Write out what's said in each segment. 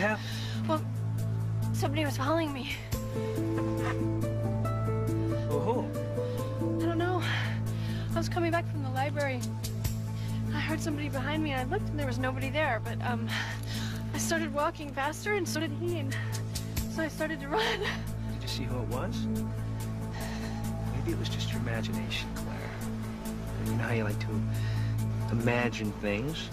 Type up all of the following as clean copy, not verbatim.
happened? Well, somebody was following me. Who? I don't know. I was coming back from the library. I heard somebody behind me, and I looked, and there was nobody there. But, I started walking faster, and so did he, and so I started to run. Did you see who it was? Maybe it was just your imagination, Claire. You know how you like to imagine things?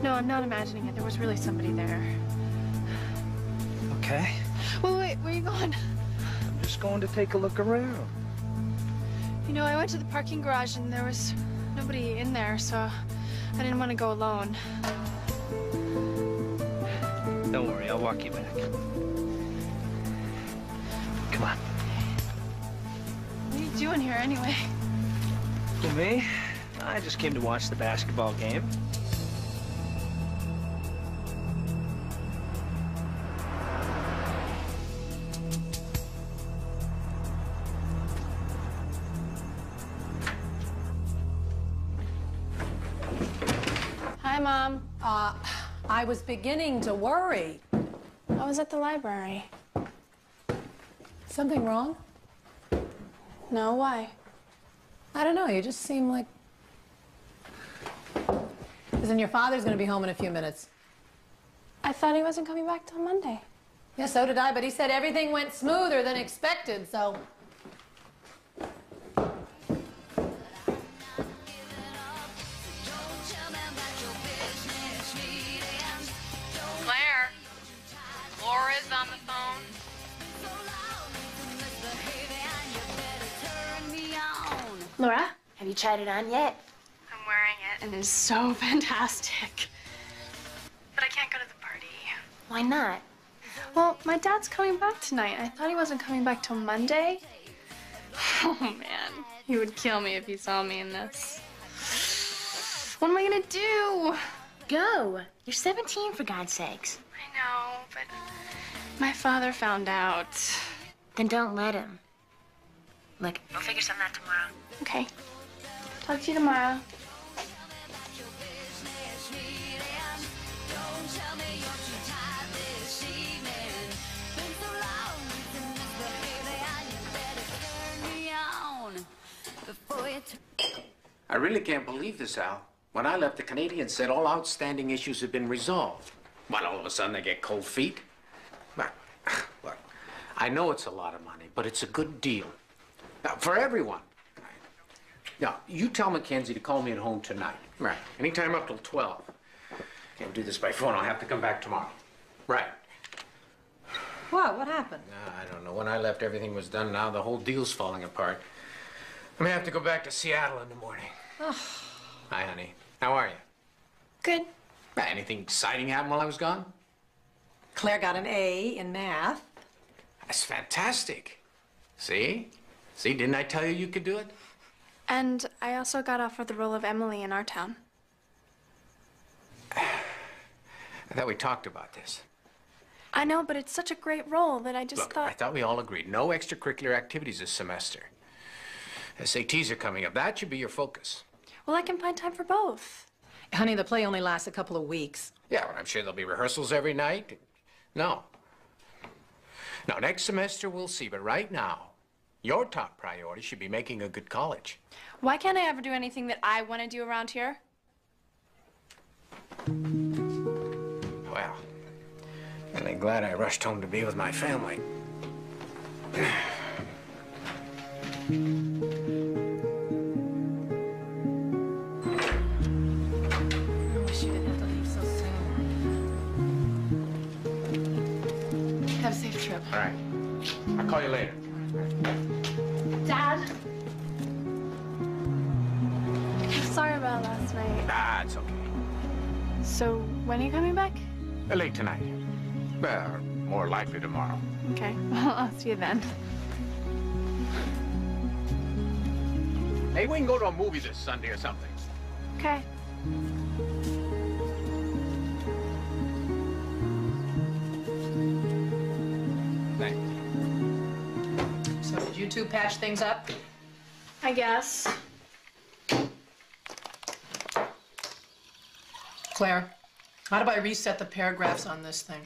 No, I'm not imagining it. There was really somebody there. Okay. Wait, where are you going? I'm just going to take a look around. You know, I went to the parking garage, and there was nobody in there, so I didn't want to go alone. Don't worry, I'll walk you back. Come on. What are you doing here, anyway? For me, I just came to watch the basketball game. Hi, Mom. I was beginning to worry. I was at the library. Something wrong? No, why? I don't know, you just seem like... Listen, your father's gonna be home in a few minutes. I thought he wasn't coming back till Monday. Yeah, so did I, but he said everything went smoother than expected, so... Claire, Laura's on the phone. Laura? Have you tried it on yet? I'm wearing it, and it's so fantastic. But I can't go to the party. Why not? Well, my dad's coming back tonight. I thought he wasn't coming back till Monday. Oh, man. He would kill me if he saw me in this. What am I gonna do? Go. You're 17, for God's sakes. I know, but my father found out. Then don't let him. Look, we'll figure something out tomorrow. Okay. Talk to you tomorrow. I really can't believe this, Al. When I left, the Canadians said all outstanding issues had been resolved. Well, all of a sudden they get cold feet. But, look, I know it's a lot of money, but it's a good deal. Now, for everyone. Now, you tell Mackenzie to call me at home tonight. Right. Anytime up till 12. Can't do this by phone. I'll have to come back tomorrow. Right. What happened? I don't know. When I left, everything was done. Now the whole deal's falling apart. I may have to go back to Seattle in the morning. Oh. Hi, honey. How are you? Good. Anything exciting happened while I was gone? Claire got an A in math. That's fantastic. See? See, didn't I tell you you could do it? And I also got offered the role of Emily in our town. I thought we talked about this. I know, but it's such a great role that I just Look, thought... I thought we all agreed. No extracurricular activities this semester. SATs are coming up. That should be your focus. Well, I can find time for both. Honey, the play only lasts a couple of weeks. Yeah, but I'm sure there'll be rehearsals every night. No. Now, next semester we'll see, but right now, your top priority should be making a good college. Why can't I ever do anything that I want to do around here? Well, I'm glad I rushed home to be with my family. Have a safe trip. All right. I'll call you later. Dad? I'm sorry about last night. Ah, it's okay. So, when are you coming back? Late tonight. Well, more likely tomorrow. Okay, well, I'll see you then. Maybe we can go to a movie this Sunday or something. Okay. Thanks. So did you two patch things up? I guess. Claire, How do I reset the paragraphs on this thing?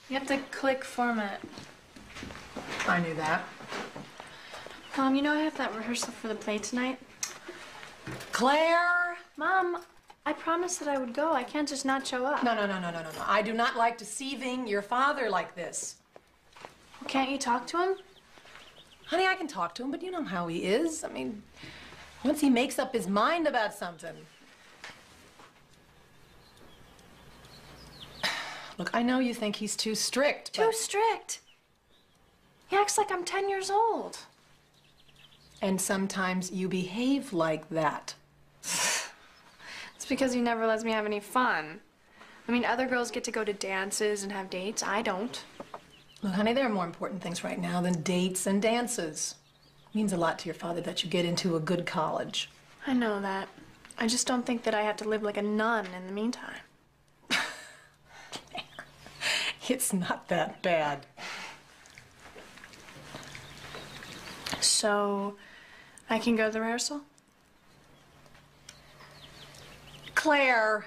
You have to click format. I knew that. Mom, you know I have that rehearsal for the play tonight? Claire! Mom, I promised that I would go. I can't just not show up. No. I do not like deceiving your father like this. Well, can't you talk to him? Honey, I can talk to him, but you know how he is. I mean, once he makes up his mind about something. Look, I know you think he's too strict, Too strict? He acts like I'm 10 years old. And sometimes you behave like that. It's because he never lets me have any fun. I mean, other girls get to go to dances and have dates. I don't. Look, honey, there are more important things right now than dates and dances. It means a lot to your father that you get into a good college. I know that. I just don't think that I have to live like a nun in the meantime. It's not that bad. So, I can go to the rehearsal? Claire!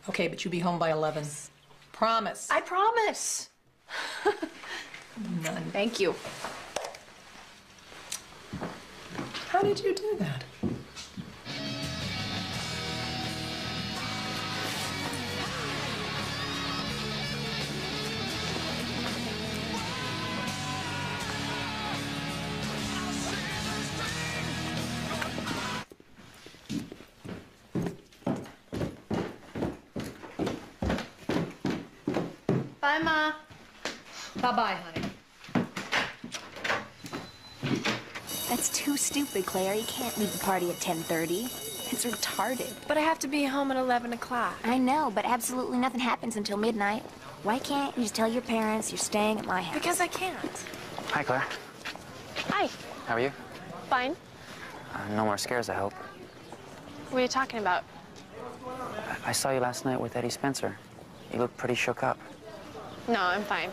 Okay, but you be home by 11. Promise. I promise. None. Thank you. How did you do that? Bye, Ma. Bye-bye, honey. That's too stupid, Claire. You can't leave the party at 10:30. It's retarded. But I have to be home at 11 o'clock. I know, but absolutely nothing happens until midnight. Why can't you just tell your parents you're staying at my house? Because I can't. Hi, Claire. Hi. How are you? Fine. No more scares, I hope. What are you talking about? I saw you last night with Eddie Spencer. You look pretty shook up. No, I'm fine.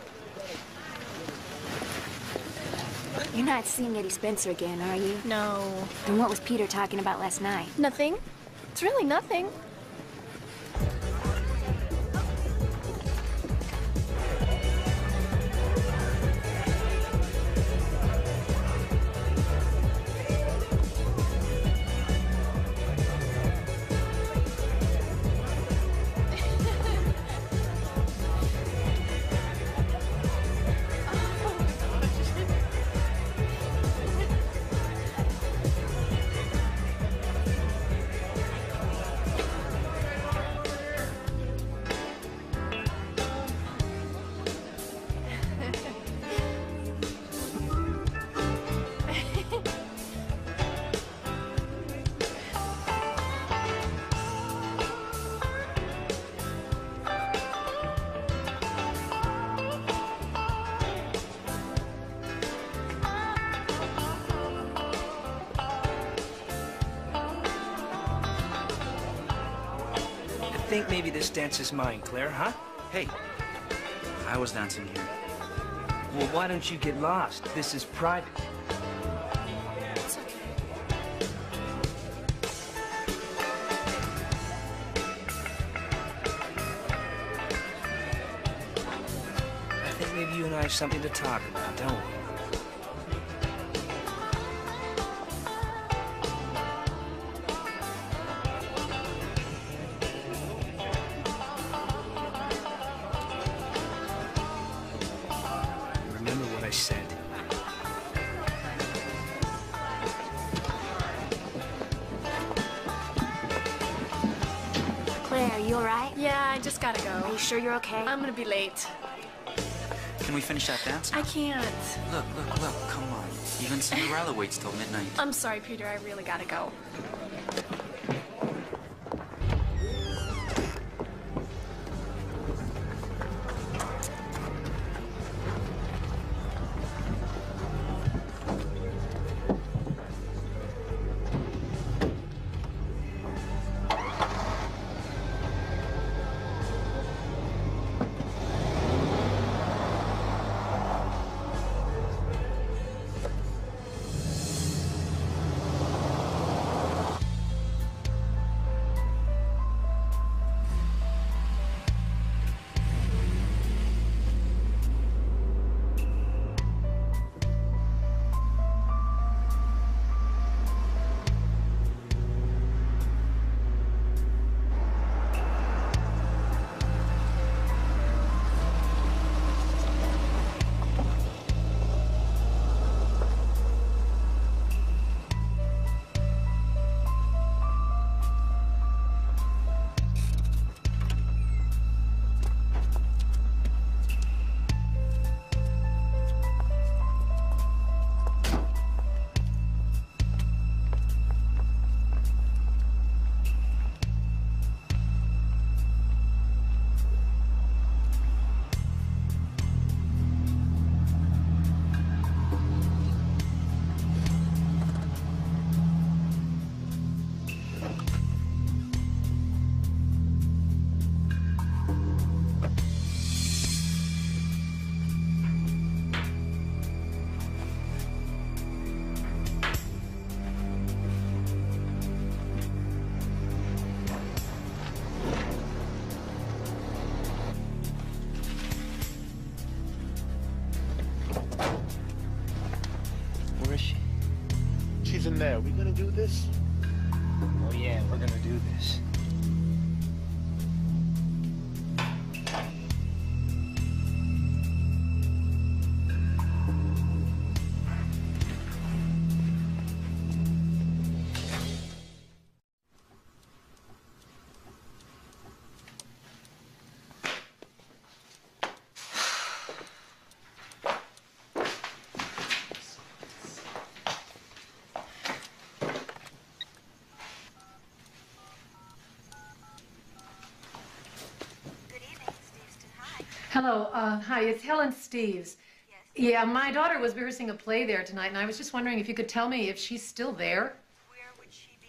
You're not seeing Eddie Spencer again, are you? No. Then what was Peter talking about last night? Nothing. It's really nothing. I think maybe this dance is mine, Claire, huh? Hey, I was dancing here. Well, why don't you get lost? This is private. It's okay. I think maybe you and I have something to talk about, don't we? Remember what I said. Claire, are you all right? Yeah, I just gotta Are go. you sure you're okay? I'm gonna be late. Can we finish that dance now? I can't. Look, come on. Even Cinderella waits till midnight. I'm sorry, Peter. I really gotta go. this. Hello, hi, it's Helen Steves. Yes. Yeah, my daughter was rehearsing a play there tonight, and I was just wondering if you could tell me if she's still there. Where would she be?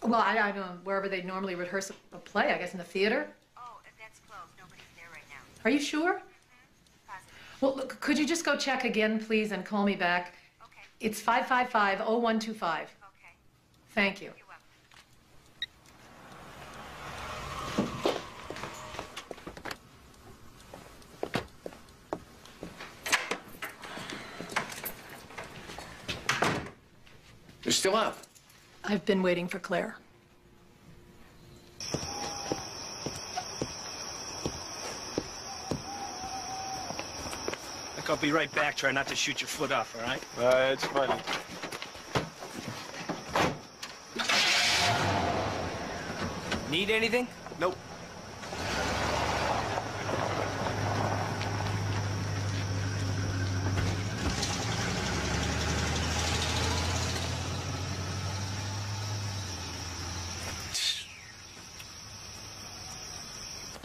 Well, I don't know, wherever they normally rehearse a play, I guess in the theater. Oh, that's closed. Nobody's there right now. Are you sure? Positive. Well, look, could you just go check again, please, and call me back? Okay. It's 555-0125. Okay. Thank you. You're welcome. You're still up. I've been waiting for Claire. Look, I'll be right back. Try not to shoot your foot off, all right? It's funny. Need anything? Nope.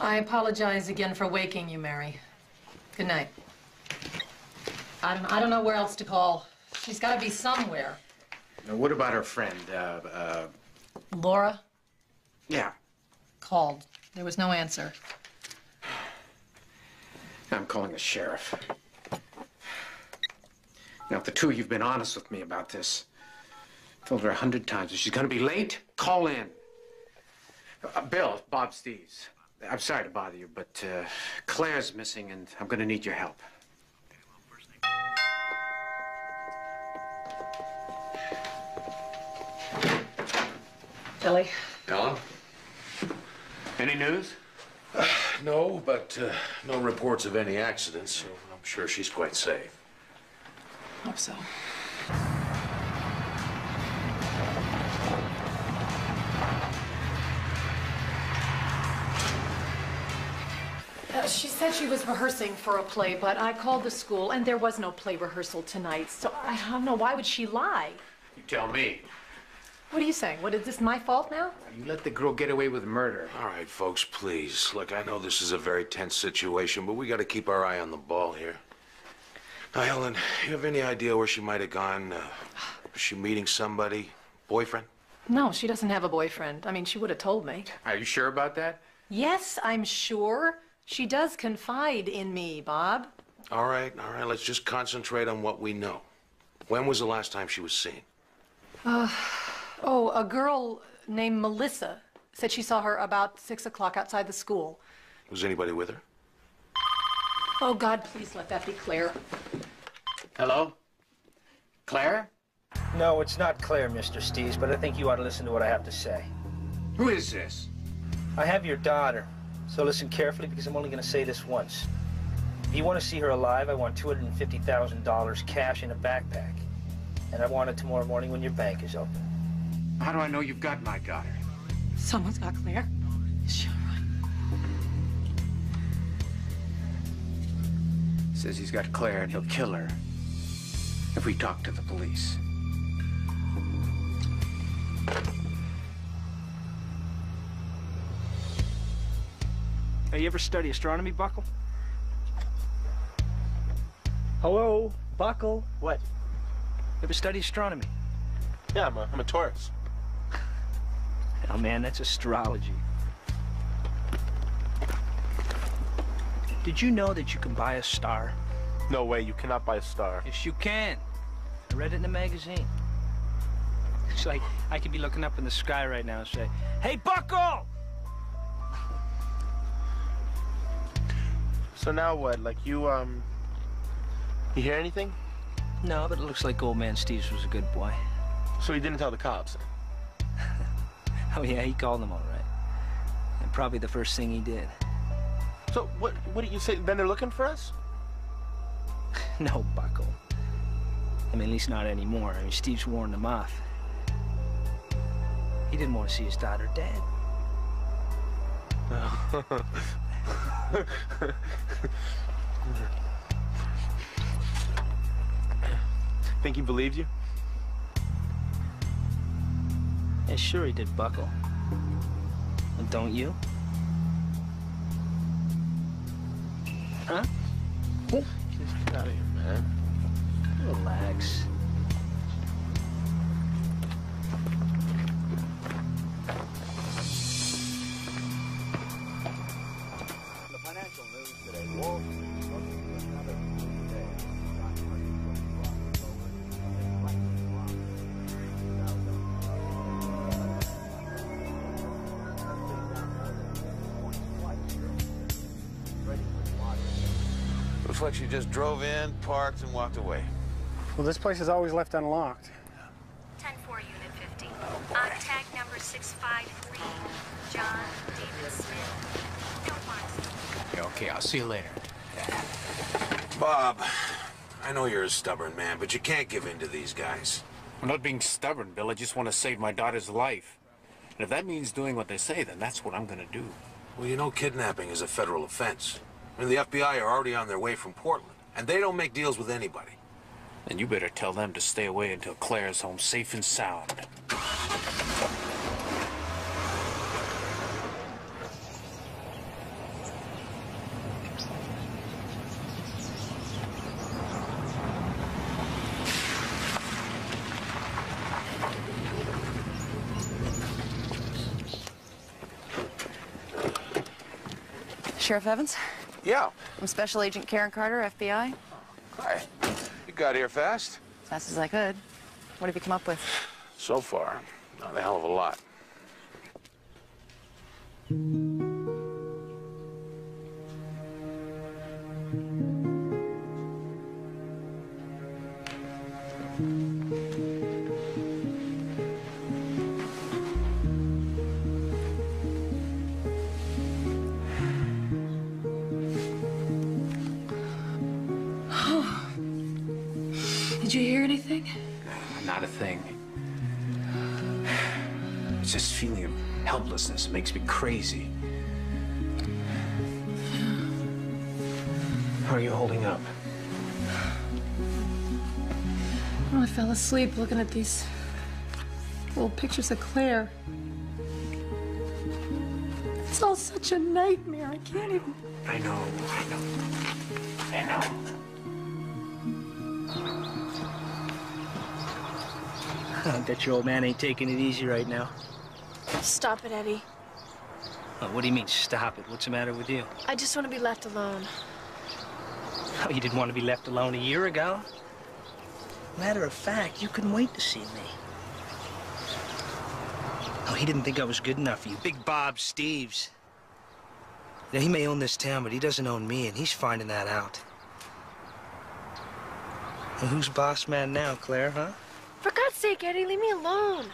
I apologize again for waking you, Mary. Good night. I don't know where else to call. She's got to be somewhere. Now, what about her friend, Laura Yeah. called. There was no answer. I'm calling the sheriff. Now, if the two of you've been honest with me about this, I told her 100 times, if she's gonna be late, call in. Bill, Bob Steves. I'm sorry to bother you, but Claire's missing, and I'm gonna need your help. Billy. Ellen? Any news? No, but no reports of any accidents, so I'm sure she's quite safe. Hope so. She said she was rehearsing for a play, but I called the school, and there was no play rehearsal tonight. So I don't know, why would she lie? You tell me. What are you saying? What, is this my fault now? You let the girl get away with murder. All right, folks, please. Look, I know this is a very tense situation, but we got to keep our eye on the ball here. Now, Helen, you have any idea where she might have gone? Was she meeting somebody? Boyfriend? No, she doesn't have a boyfriend. I mean, she would have told me. Are you sure about that? Yes, I'm sure. She does confide in me, Bob. All right, let's just concentrate on what we know. When was the last time she was seen? Oh, a girl named Melissa said she saw her about 6 o'clock outside the school. Was anybody with her? Oh, God, please let that be Claire. Hello? Claire? No, it's not Claire, Mr. Steves, but I think you ought to listen to what I have to say. Who is this? I have your daughter, so listen carefully because I'm only going to say this once. If you want to see her alive, I want $250,000 cash in a backpack. And I want it tomorrow morning when your bank is open. How do I know you've got my daughter? Someone's got Claire. Is she all right? Says he's got Claire and he'll kill her if we talk to the police. Hey, you ever study astronomy, Buckle? Hello, Buckle. What? Ever study astronomy? Yeah, I'm a Taurus. Oh, man, that's astrology. Did you know that you can buy a star? No way, you cannot buy a star. Yes, you can. I read it in a magazine. It's like I could be looking up in the sky right now and say, "Hey, Buckle!" So now what? Like you hear anything? No, but it looks like old man Steves was a good boy. So he didn't tell the cops? Oh, yeah, he called him all right. And probably the first thing he did. So, what do you say? Then they're looking for us? No, Bucko. I mean, at least not anymore. I mean, Steve's warned him off. He didn't want to see his daughter dead. Think he believed you? Yeah, sure he did, Bucko. And don't you? Huh? Just get out of here, man. Relax. The financial news today, Wall Street looking for another good day. Looks like she just drove in, parked, and walked away. Well, this place is always left unlocked. 10-4, Unit 50. On tag number 653, John David Smith. Don't want to. Yeah, okay, I'll see you later. Bob, I know you're a stubborn man, but you can't give in to these guys. I'm not being stubborn, Bill. I just want to save my daughter's life. And if that means doing what they say, then that's what I'm gonna do. Well, you know kidnapping is a federal offense. I mean, the FBI are already on their way from Portland, and they don't make deals with anybody. Then you better tell them to stay away until Claire's home safe and sound. Sheriff Evans? Yeah. I'm Special Agent Karen Carter, FBI. Hi. You got here fast? As fast as I could. What have you come up with? So far, not a hell of a lot. Did you hear anything? Not a thing. It's this feeling of helplessness makes me crazy. How are you holding up? Well, I fell asleep looking at these old pictures of Claire. It's all such a nightmare. I can't even... I know. I bet your old man ain't taking it easy right now. Stop it, Eddie. Oh, what do you mean, stop it? What's the matter with you? I just want to be left alone. Oh, you didn't want to be left alone a year ago? Matter of fact, you couldn't wait to see me. Oh, he didn't think I was good enough for you. Big Bob Steves. Now, he may own this town, but he doesn't own me, and he's finding that out. And who's boss man now, Claire, huh? For God's sake, Eddie, leave me alone.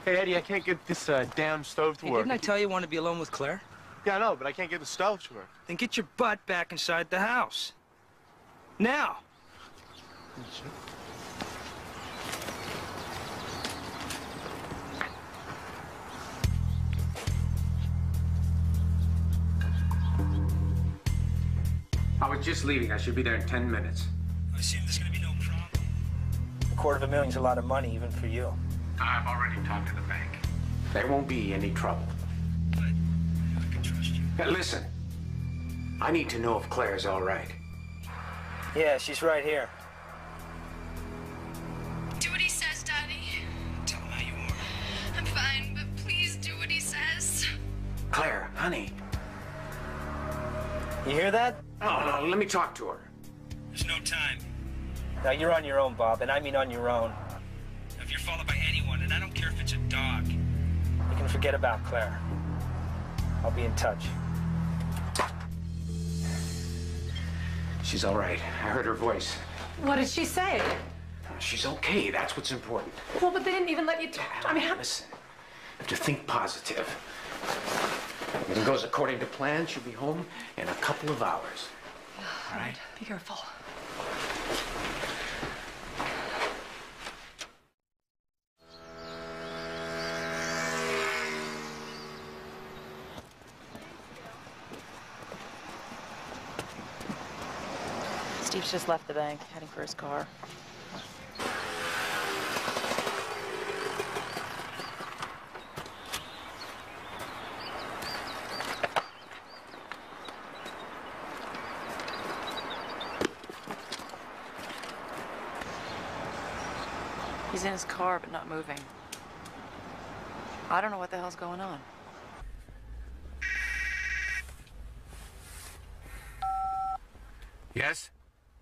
Hey, Eddie, I can't get this damn stove to Hey, work. didn't I tell you I want to be alone with Claire? Yeah, I know, but I can't get the stove to work. Then get your butt back inside the house. Now. I was just leaving. I should be there in 10 minutes. I assume there's gonna be no problem. $250,000's a lot of money, even for you. I've already talked to the bank. There won't be any trouble. But I can trust you. Now, listen, I need to know if Claire's all right. Yeah, she's right here. Do what he says, Daddy. Tell him how you are. I'm fine, but please do what he says. Claire, honey. You hear that? Oh, no, let me talk to her. There's no time. Now, you're on your own, Bob, and I mean on your own. If you're followed by anyone, and I don't care if it's a dog. You can forget about Claire. I'll be in touch. She's all right. I heard her voice. What did she say? She's okay. That's what's important. Well, but they didn't even let you talk. I mean, how... Listen, have to think positive. If it goes according to plan, she'll be home in a couple of hours. All right? Be careful. Steve's just left the bank, heading for his car. He's in his car, but not moving. I don't know what the hell's going on. Yes?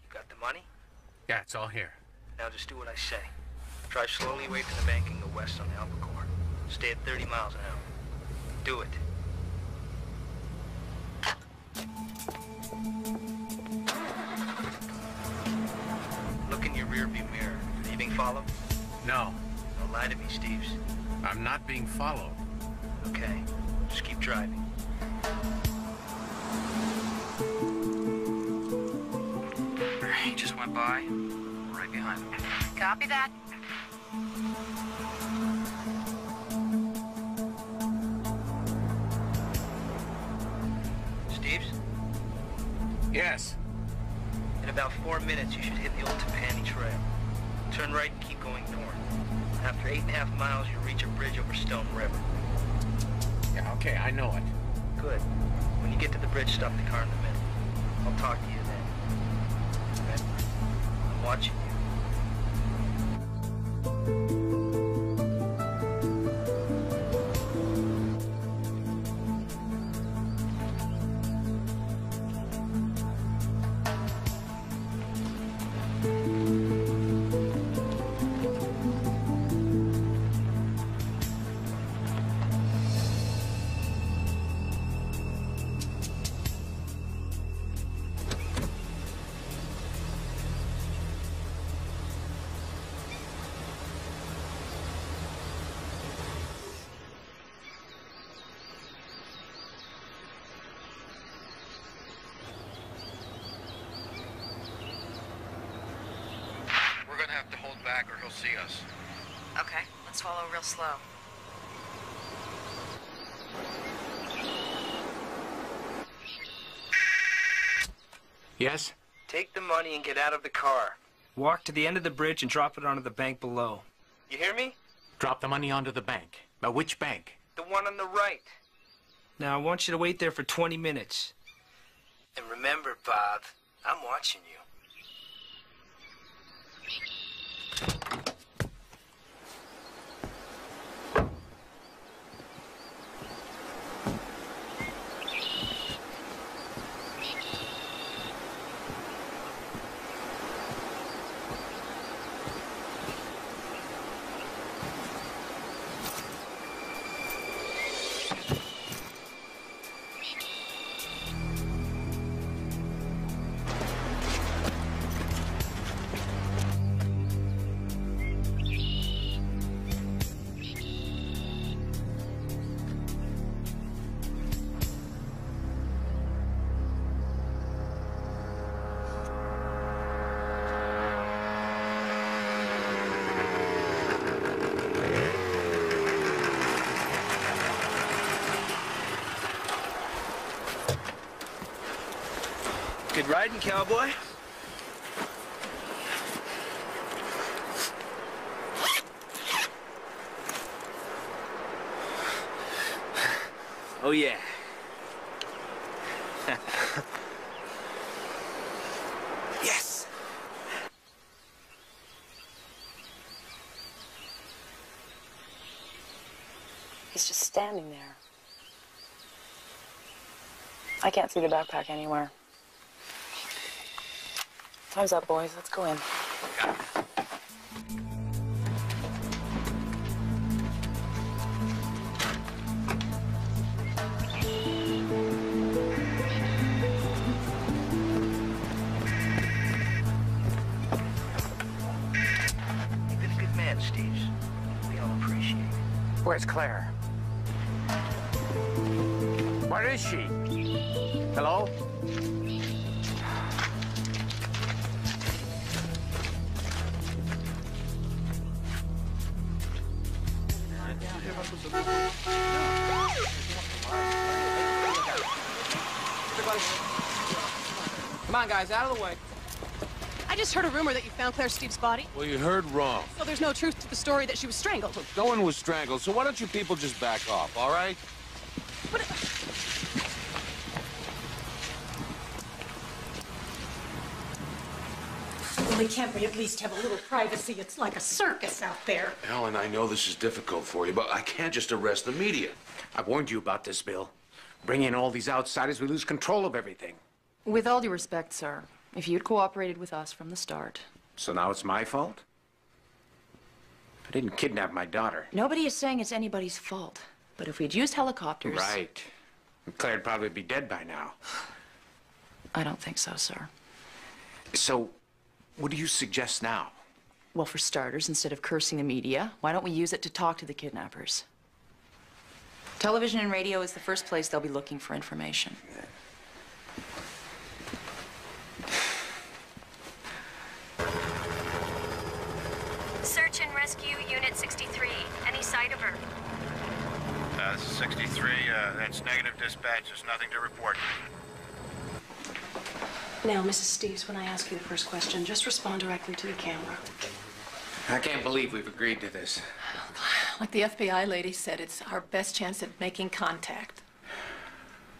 You got the money? Yeah, it's all here. Now just do what I say. Drive slowly away from the bank and go west on Albacore. Stay at 30 miles an hour. Do it. Look in your rearview mirror. Are you being followed? No. Don't lie to me, Steves. I'm not being followed. Okay. Just keep driving. He just went by. Right behind him. Copy that. Steves? Yes. In about 4 minutes, you should hit the old Tapani Trail. Turn right and keep going north. After 8.5 miles, you'll reach a bridge over Stone River. Yeah, okay, I know it. Good. When you get to the bridge, stop the car in the middle. I'll talk to you then. Remember, I'm watching you. Have to hold back or he'll see us. Okay, let's follow real slow. Yes? Take the money and get out of the car. Walk to the end of the bridge and drop it onto the bank below. You hear me? Drop the money onto the bank. Now, which bank? The one on the right. Now, I want you to wait there for 20 minutes. And remember, Bob, I'm watching you. Good riding, cowboy. Oh, yeah. Yes. He's just standing there. I can't see the backpack anywhere. Time's up, boys. Let's go in. You've been a good man, Steve. We all appreciate it. Where's Claire? Where is she? Hello? Come on, guys, out of the way. I just heard a rumor that you found Claire Steve's body. Well, you heard wrong. So there's no truth to the story that she was strangled. Look, no one was strangled, so why don't you people just back off, all right? Well, can't we at least have a little privacy? It's like a circus out there. Ellen, I know this is difficult for you, but I can't just arrest the media. I warned you about this, Bill. Bring in all these outsiders, we lose control of everything. With all due respect, sir, if you'd cooperated with us from the start. So now it's my fault? I didn't kidnap my daughter. Nobody is saying it's anybody's fault. But if we'd used helicopters... Right. Claire'd probably be dead by now. I don't think so, sir. So, what do you suggest now? Well, for starters, instead of cursing the media, why don't we use it to talk to the kidnappers? Television and radio is the first place they'll be looking for information. Search and Rescue Unit 63. Any sight of her? This is 63. That's negative dispatch. There's nothing to report. Now, Mrs. Steves, when I ask you the first question, just respond directly to the camera. I can't believe we've agreed to this. Like the FBI lady said, it's our best chance at making contact.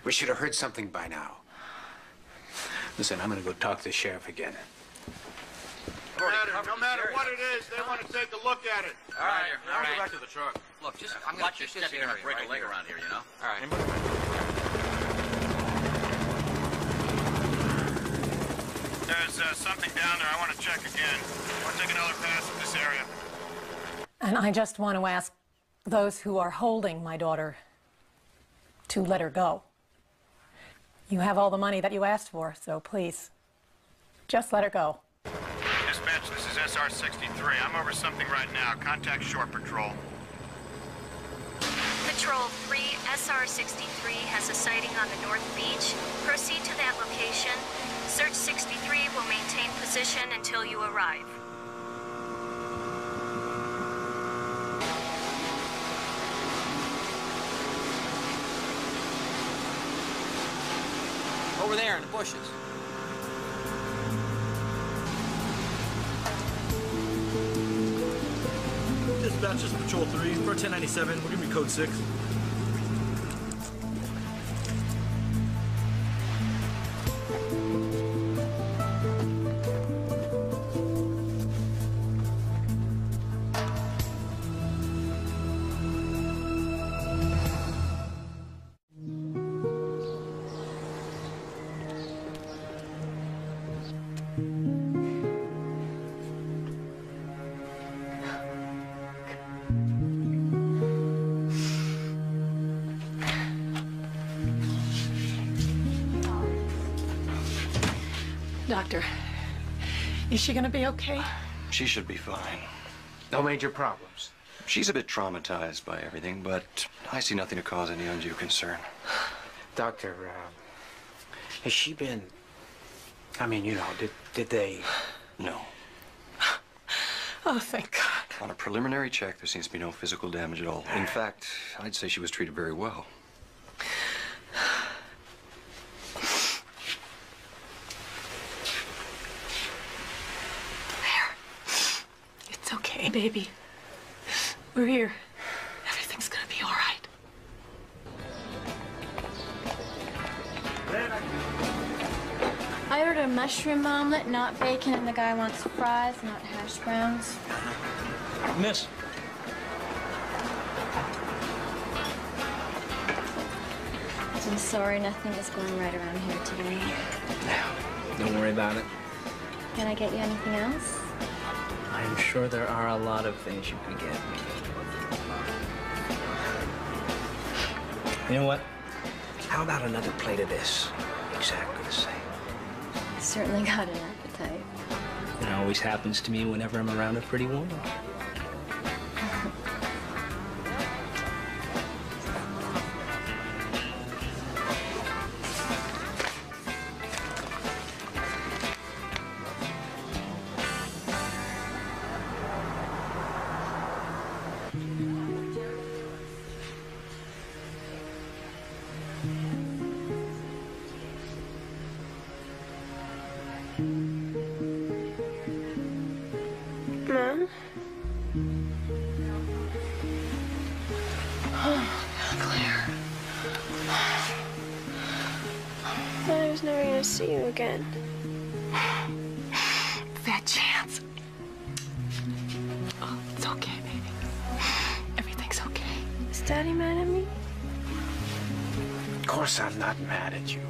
We should have heard something by now. Listen, I'm gonna go talk to the sheriff again. No matter what it is, they want to take a look at it. All right, now go back to the truck. Look, just I'm gonna just step here and break a leg around here, you know? All right. There's something down there. I want to check again. I want to take another pass at this area. And I just want to ask those who are holding my daughter to let her go. You have all the money that you asked for, so please, just let her go. Dispatch, this is SR-63. I'm over something right now. Contact Shore Patrol. Patrol 3, SR-63 has a sighting on the North Beach. Proceed to that location. Search 63 will maintain position until you arrive. Over there in the bushes. Dispatch, this is Patrol 3 for 1097. We're gonna be code 6. Doctor, is she gonna be okay? She should be fine. No major problems. She's a bit traumatized by everything, but I see nothing to cause any undue concern. Doctor, has she been... I mean, you know, did they... No. Oh, thank God. On a preliminary check, there seems to be no physical damage at all. In fact, I'd say she was treated very well. It's okay, baby. We're here. Everything's gonna be all right. I ordered a mushroom omelet, not bacon, and the guy wants fries, not hash browns. Miss. I'm sorry, nothing is going right around here today. Don't worry about it. Can I get you anything else? I'm sure there are a lot of things you can get. You know what? How about another plate of this? Exactly the same. Certainly got an appetite. It always happens to me whenever I'm around a pretty woman. see you again. That chance. Oh, it's okay, baby. Everything's okay. Is Daddy mad at me? Of course I'm not mad at you.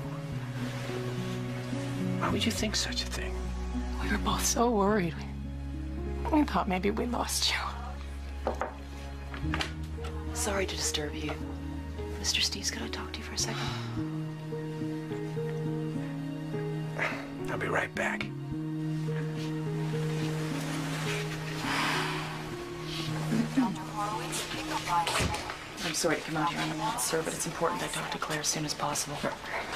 Why would you think such a thing? We were both so worried. We thought maybe we lost you. Sorry to disturb you. Mr. Steves, could I talk to you for a second? I'll be right back. I'm sorry to come out here unannounced, sir, but it's important I talk to Claire as soon as possible.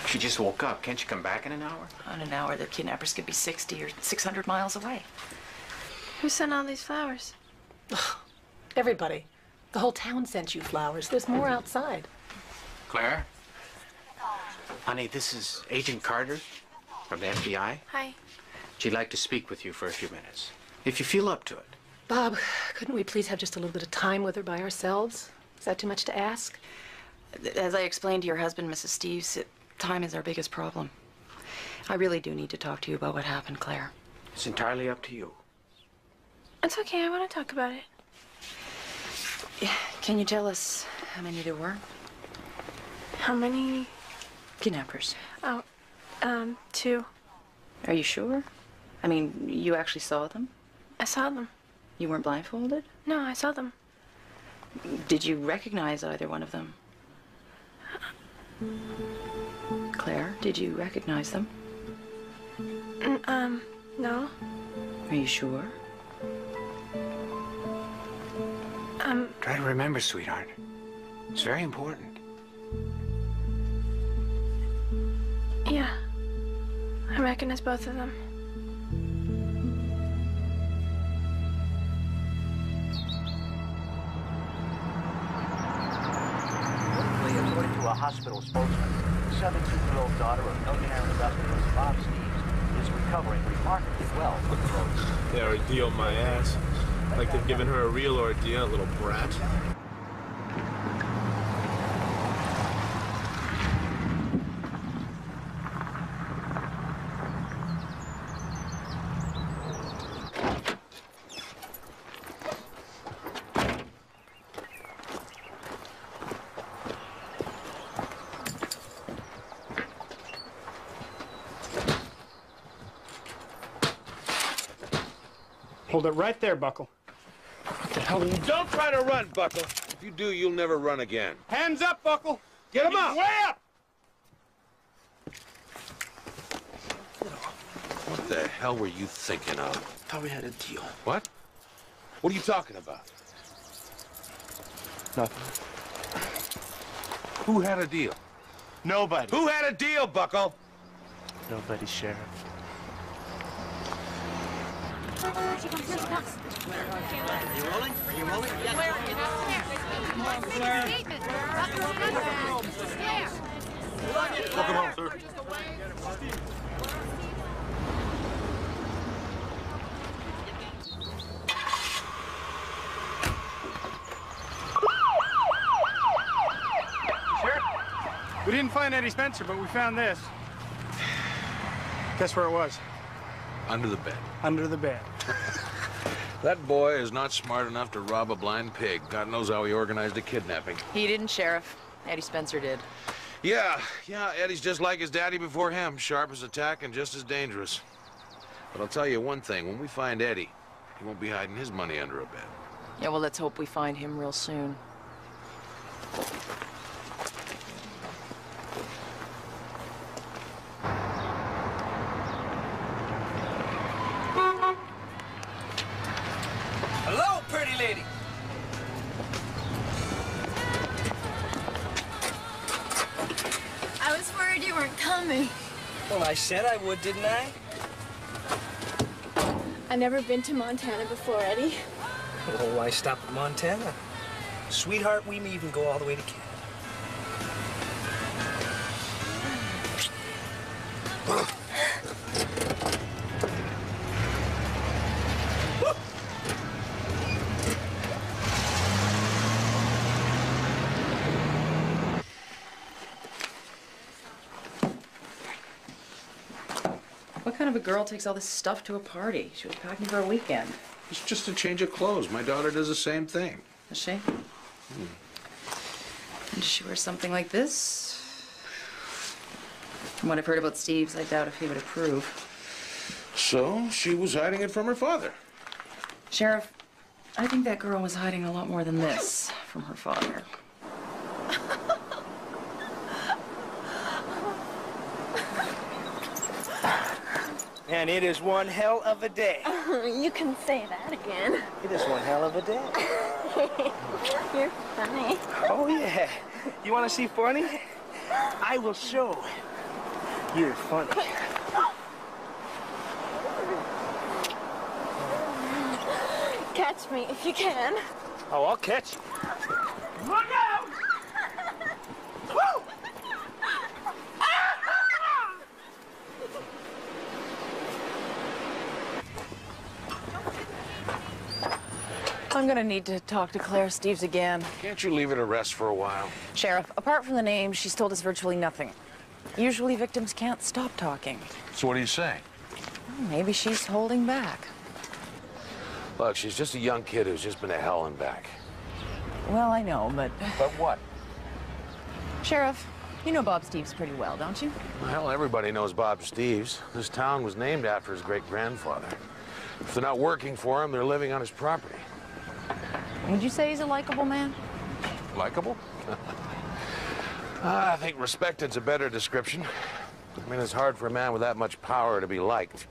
She just woke up. Can't you come back in an hour? In an hour, the kidnappers could be 60 or 600 miles away. Who sent all these flowers? Everybody. The whole town sent you flowers. There's more outside. Claire? Honey, this is Agent Carter from the FBI. Hi. She'd like to speak with you for a few minutes, if you feel up to it. Bob, couldn't we please have just a little bit of time with her by ourselves? Is that too much to ask? As I explained to your husband, Mrs. Steves, time is our biggest problem. I really do need to talk to you about what happened, Claire. It's entirely up to you. It's okay, I want to talk about it. Can you tell us how many there were? How many? Kidnappers. Oh, 2. Are you sure? I mean, you actually saw them? I saw them. You weren't blindfolded? No, I saw them. Did you recognize either one of them? Claire, did you recognize them? No. Are you sure? Try to remember, sweetheart. It's very important. Yeah. I recognize both of them. According to a hospital spokesman, the 17-year-old daughter of millionaire industrialist Bob Steves is recovering remarkably well from the roads. Yeah, ordeal my ass. Like they've given her a real ordeal, little brat. Hold it right there, Buckle. What the hell? Don't try to run, Buckle. If you do, you'll never run again. Hands up, Buckle. Get him up. Way up. What the hell were you thinking of? Thought we had a deal. What? What are you talking about? Nothing. Who had a deal? Nobody. Who had a deal, Buckle? Nobody, Sheriff. Are you rolling? Are you rolling? Yes. Welcome home, sir. Sure. We didn't find Eddie Spencer, but we found this. Guess where it was? Under the bed. Under the bed. That boy is not smart enough to rob a blind pig. God knows how he organized a kidnapping. He didn't, Sheriff. Eddie Spencer did. Yeah, Eddie's just like his daddy before him. Sharp as a tack and just as dangerous. But I'll tell you one thing. When we find Eddie, he won't be hiding his money under a bed. Yeah, well, let's hope we find him real soon. Hello, pretty lady. I was worried you weren't coming. Well, I said I would, didn't I? I've never been to Montana before, Eddie. Well, why stop at Montana? Sweetheart, we may even go all the way to Canada. kind of a girl takes all this stuff to a party? She was packing for a weekend. It's just a change of clothes. My daughter does the same thing. Does she? And does she wear something like this? From what I've heard about Steve's, I doubt if he would approve. So, she was hiding it from her father. Sheriff, I think that girl was hiding a lot more than this from her father. And it is one hell of a day. You can say that again. It is one hell of a day. You're funny. Oh, yeah. You want to see funny? I will show. You're funny. Catch me if you can. Oh, I'll catch you. Look out! Woo! I'm gonna need to talk to Claire Steves again. Can't you leave her to rest for a while? Sheriff, apart from the name, she's told us virtually nothing. Usually victims can't stop talking. So what are you saying? Maybe she's holding back. Look, she's just a young kid who's just been to hell and back. Well, I know, but... But what? Sheriff, you know Bob Steves pretty well, don't you? Well, everybody knows Bob Steves. This town was named after his great-grandfather. If they're not working for him, they're living on his property. Would you say he's a likable man? Likeable? I think respected's a better description. I mean, it's hard for a man with that much power to be liked.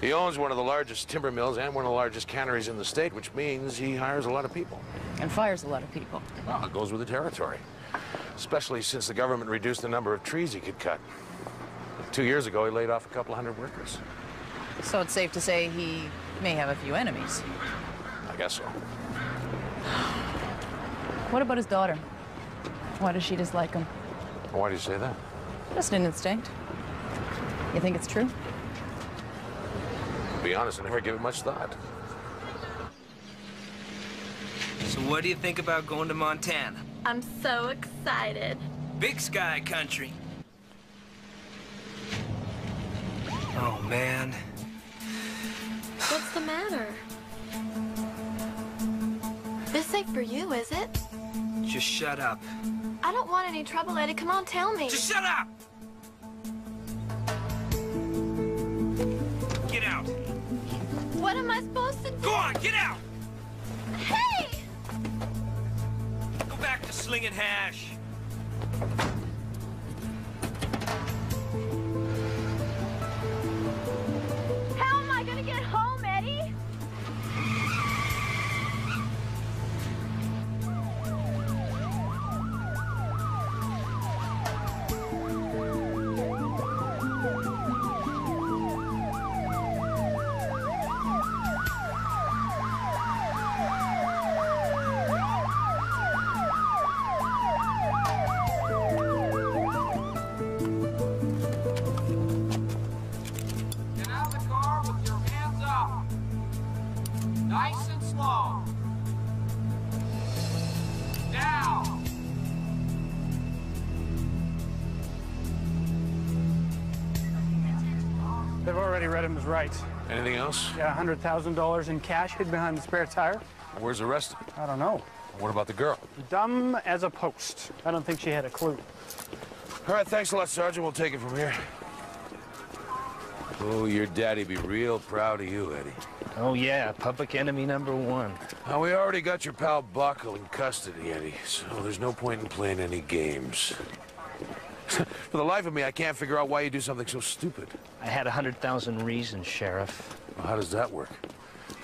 He owns one of the largest timber mills and one of the largest canneries in the state, which means he hires a lot of people. And fires a lot of people. Well, it goes with the territory. Especially since the government reduced the number of trees he could cut. 2 years ago, he laid off a couple hundred workers. So it's safe to say he may have a few enemies. I guess so. What about his daughter? Why does she dislike him? Why do you say that? Just an instinct. You think it's true? To be honest, I never give it much thought. So what do you think about going to Montana? I'm so excited. Big sky country. Oh, man. What's the matter? This ain't for you, is it? Just shut up. I don't want any trouble, Eddie. Come on, tell me. Just shut up! Get out. What am I supposed to do? Go on, get out! Hey! Go back to slinging hash. How am I gonna get home, Eddie? Get out of the car with your hands up. Nice and slow. Now. They've already read him as right. Anything else? Yeah, $100,000 in cash hid behind the spare tire. Where's the rest of it? I don't know. What about the girl? Dumb as a post. I don't think she had a clue. All right, thanks a lot, Sergeant. We'll take it from here. Oh, your daddy'd be real proud of you, Eddie. Oh, yeah, public enemy #1. Now, we already got your pal Buckle in custody, Eddie, so there's no point in playing any games. For the life of me, I can't figure out why you do something so stupid. I had 100,000 reasons, Sheriff. Well, how does that work?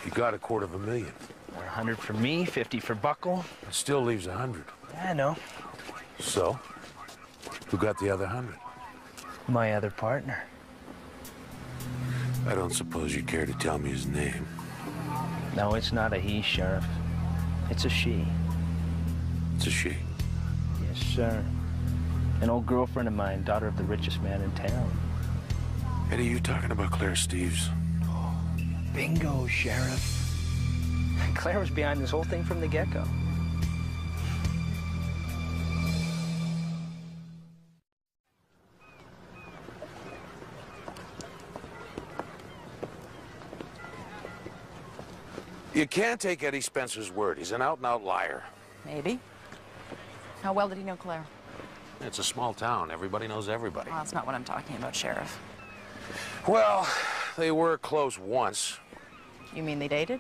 You got $250,000. 100 for me, 50 for Buckle. It still leaves 100. I know. So? Who got the other 100? My other partner. I don't suppose you care to tell me his name. No, it's not a he, Sheriff. It's a she. It's a she? Yes, sir. An old girlfriend of mine, daughter of the richest man in town. Eddie, you talking about Claire Steves? Bingo, Sheriff. Claire was behind this whole thing from the get-go. You can't take Eddie Spencer's word. He's an out-and-out liar. Maybe. How well did he know Claire? It's a small town. Everybody knows everybody. Well, that's not what I'm talking about, Sheriff. Well, they were close once. You mean they dated?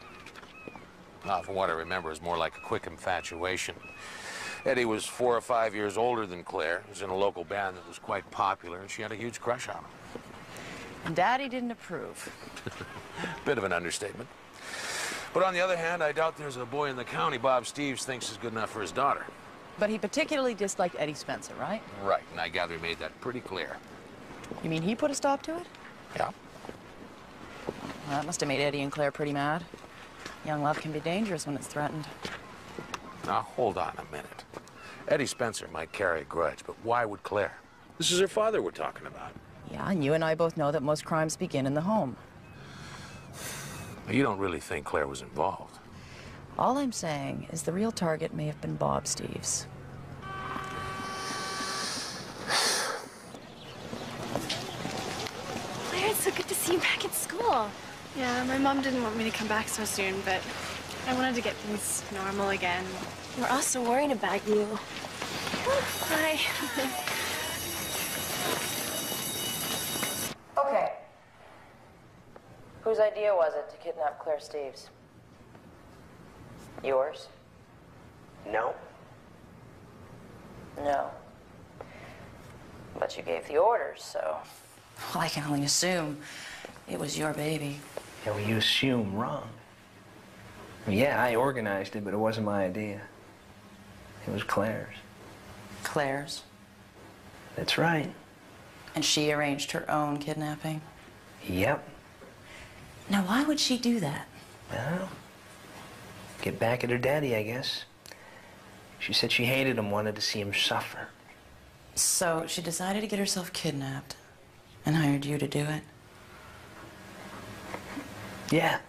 From what I remember, it was more like a quick infatuation. Eddie was 4 or 5 years older than Claire. He was in a local band that was quite popular, and she had a huge crush on him. And Daddy didn't approve. Bit of an understatement. But on the other hand, I doubt there's a boy in the county Bob Steves thinks is good enough for his daughter. But he particularly disliked Eddie Spencer, right? Right, and I gather he made that pretty clear. You mean he put a stop to it? Yeah. Well, that must have made Eddie and Claire pretty mad. Young love can be dangerous when it's threatened. Now, hold on a minute. Eddie Spencer might carry a grudge, but why would Claire? This is her father we're talking about. Yeah, and you and I both know that most crimes begin in the home. You don't really think Claire was involved? All I'm saying is the real target may have been Bob Steves. Claire, it's so good to see you back at school. Yeah, my mom didn't want me to come back so soon, but I wanted to get things normal again. We're also worried about you. Hi. Okay. Whose idea was it to kidnap Claire Steves? Yours? No. No. But you gave the orders, so... Well, I can only assume it was your baby. Yeah, well, you assume wrong. Yeah, I organized it, but it wasn't my idea. It was Claire's. Claire's? That's right. And she arranged her own kidnapping? Yep. Now, why would she do that? Well, get back at her daddy, I guess. She said she hated him, wanted to see him suffer. So she decided to get herself kidnapped and hired you to do it? Yeah.